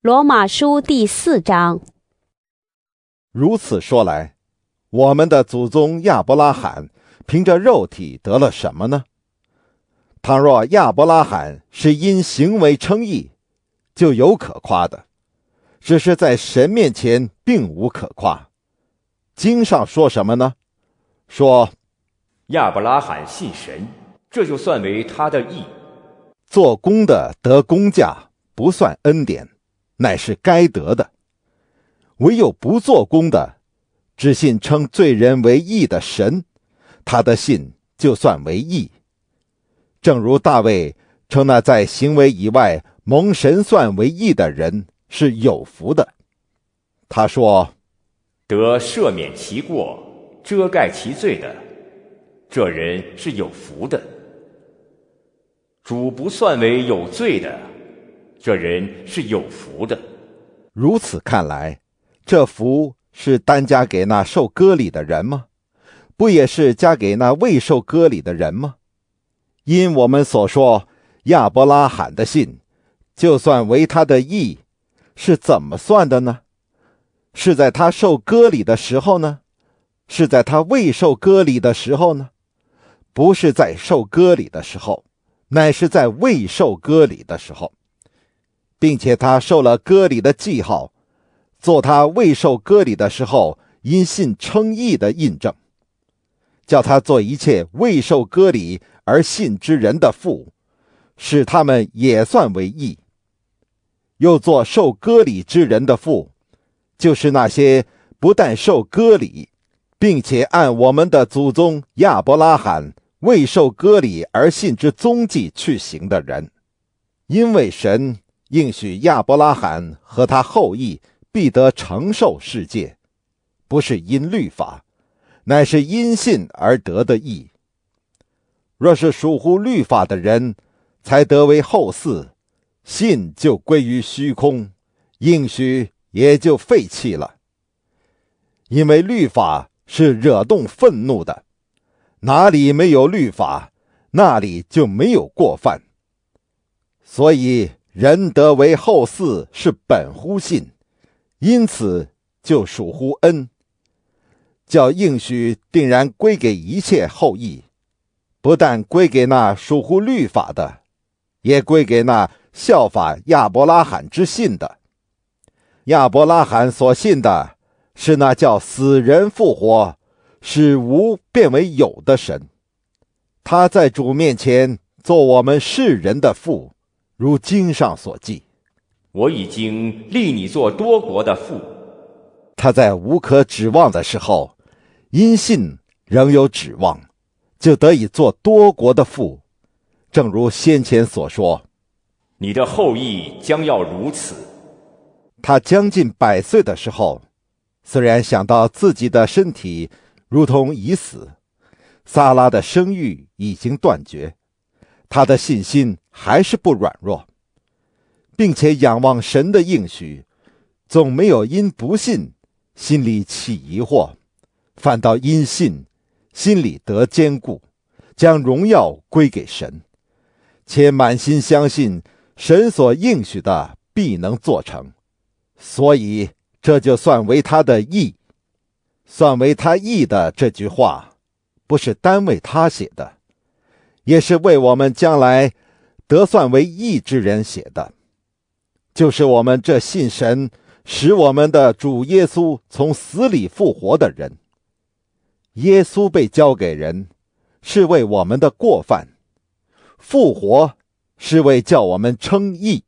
罗马书第4章。如此说来，我们的祖宗亚伯拉罕凭着肉体得了什么呢？倘若亚伯拉罕是因行为称义，就有可夸的，只是在神面前并无可夸。经上说什么呢？说亚伯拉罕信神，这就算为他的义。做工的得工价，不算恩典，乃是该得的。唯有不做工的，只信称罪人为义的神，他的信就算为义。正如大卫称那在行为以外蒙神算为义的人是有福的。他说，得赦免其过，遮盖其罪的，这人是有福的。主不算为有罪的，这人是有福的。如此看来，这福是单加给那受割礼的人吗？不也是加给那未受割礼的人吗？因我们所说亚伯拉罕的信就算为他的义，是怎么算的呢？是在他受割礼的时候呢？是在他未受割礼的时候呢？不是在受割礼的时候，乃是在未受割礼的时候，并且他受了割礼的记号，做他未受割礼的时候因信称义的印证，叫他做一切未受割礼而信之人的父，使他们也算为义。又做受割礼之人的父，就是那些不但受割礼，并且按我们的祖宗亚伯拉罕未受割礼而信之踪迹去行的人。因为神应许亚伯拉罕和他后裔必得承受世界，不是因律法，乃是因信而得的义。若是属乎律法的人才得为后嗣，信就归于虚空，应许也就废弃了。因为律法是惹动愤怒的，哪里没有律法，那里就没有过犯。所以人得为后嗣是本乎信，因此就属乎恩，叫应许定然归给一切后裔，不但归给那属乎律法的，也归给那效法亚伯拉罕之信的。亚伯拉罕所信的是那叫死人复活，使无变为有的神。他在主面前做我们世人的父，如经上所记，我已经立你做多国的父。他在无可指望的时候，因信仍有指望，就得以做多国的父。正如先前所说，你的后裔将要如此。他将近100岁的时候，虽然想到自己的身体如同已死，撒拉的生育已经断绝，他的信心还是不软弱，并且仰望神的应许，总没有因不信心里起疑惑，反倒因信心里得坚固，将荣耀归给神，且满心相信神所应许的必能做成。所以这就算为他的义。算为他义的这句话，不是单为他写的，也是为我们将来得算为义之人写的，就是我们这信神使我们的主耶稣从死里复活的人。耶稣被交给人，是为我们的过犯；复活是为叫我们称义。